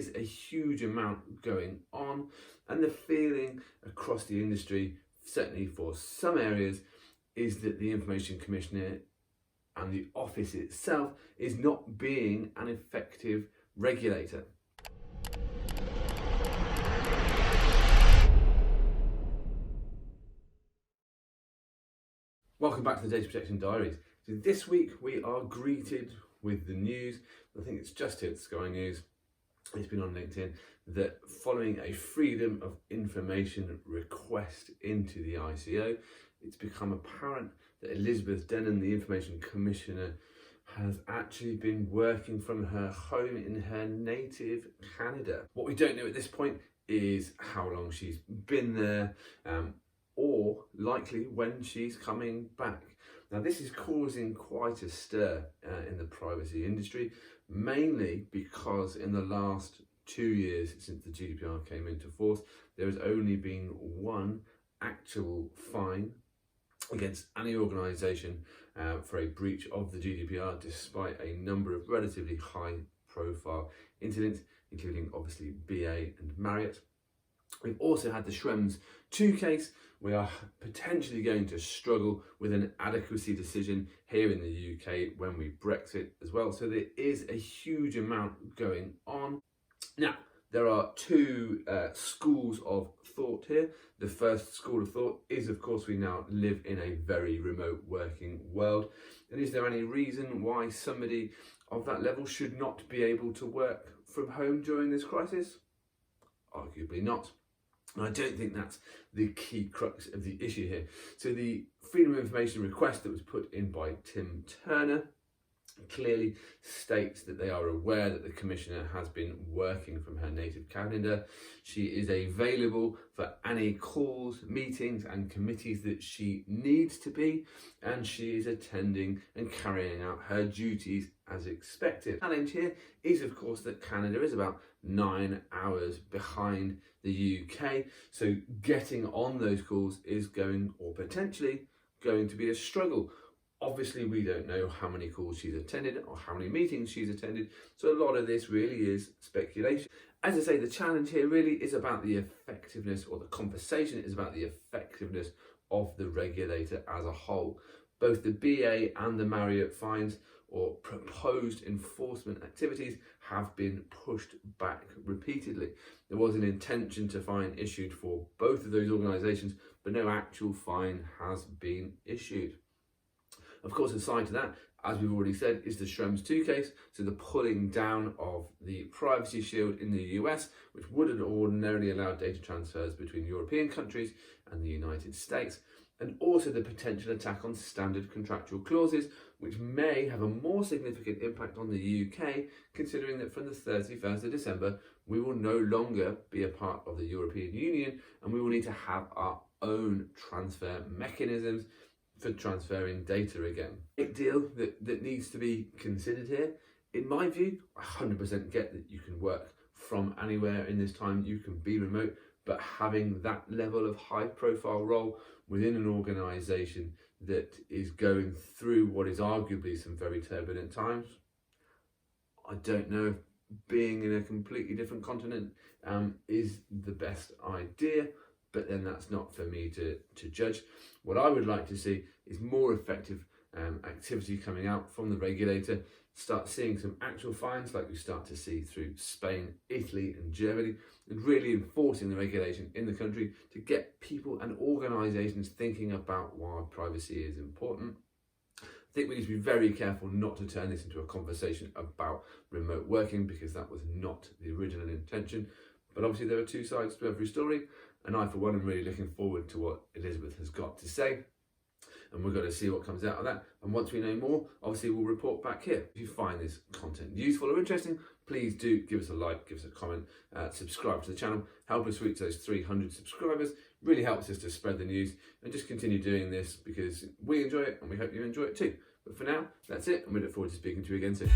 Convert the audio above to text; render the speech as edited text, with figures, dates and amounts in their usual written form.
There's a huge amount going on, and the feeling across the industry, certainly for some areas, is that the Information Commissioner and the office itself is not being an effective regulator. Welcome back to the Data Protection Diaries. So this week we are greeted with the news, I think it's just hit Sky News, it's been on LinkedIn, that following a Freedom of Information request into the ICO, it's become apparent that Elizabeth Denham, the Information Commissioner, has actually been working from her home in her native Canada. What we don't know at this point is how long she's been there, or likely when she's coming back. Now this is causing quite a stir in the privacy industry, mainly because in the last 2 years since the GDPR came into force, there has only been one actual fine against any organisation for a breach of the GDPR, despite a number of relatively high profile incidents, including obviously BA and Marriott. We've also had the Schrams II case. We are potentially going to struggle with an adequacy decision here in the UK when we Brexit as well. So there is a huge amount going on. Now, there are two schools of thought here. The first school of thought is, of course, we now live in a very remote working world. And is there any reason why somebody of that level should not be able to work from home during this crisis? Arguably not. And I don't think that's the key crux of the issue here. So the Freedom of Information request that was put in by Tim Turner clearly states that they are aware that the Commissioner has been working from her native Canada. She is available for any calls, meetings and committees that she needs to be, and she is attending and carrying out her duties as expected. The challenge here is, of course, that Canada is about 9 hours behind the UK, so getting on those calls is potentially going to be a struggle. Obviously, we don't know how many calls she's attended or how many meetings she's attended, so a lot of this really is speculation. As I say, the challenge here really is about the effectiveness, or the conversation is about the effectiveness of the regulator as a whole. Both the BA and the Marriott fines or proposed enforcement activities have been pushed back repeatedly. There was an intention to fine issued for both of those organisations, but no actual fine has been issued. Of course, aside to that, as we've already said, is the Schrams II case, so the pulling down of the Privacy Shield in the US, which would have ordinarily allowed data transfers between European countries and the United States, and also the potential attack on standard contractual clauses, which may have a more significant impact on the UK, considering that from the 31st of December, we will no longer be a part of the European Union, and we will need to have our own transfer mechanisms for transferring data again. Big deal that needs to be considered here. In my view, I 100% get that you can work from anywhere in this time, you can be remote, but having that level of high profile role within an organisation that is going through what is arguably some very turbulent times, I don't know if being in a completely different continent is the best idea, but then that's not for me to judge. What I would like to see is more effective activity coming out from the regulator, start seeing some actual fines like we start to see through Spain, Italy and Germany, and really enforcing the regulation in the country to get people and organisations thinking about why privacy is important. I think we need to be very careful not to turn this into a conversation about remote working, because that was not the original intention. But obviously there are two sides to every story, and I for one am really looking forward to what Elizabeth has got to say, and we're going to see what comes out of that. And once we know more, obviously we'll report back here. If you find this content useful or interesting, please do give us a like, give us a comment, subscribe to the channel, help us reach those 300 subscribers. Really helps us to spread the news, and just continue doing this because we enjoy it and we hope you enjoy it too. But for now, that's it, and we look forward to speaking to you again soon.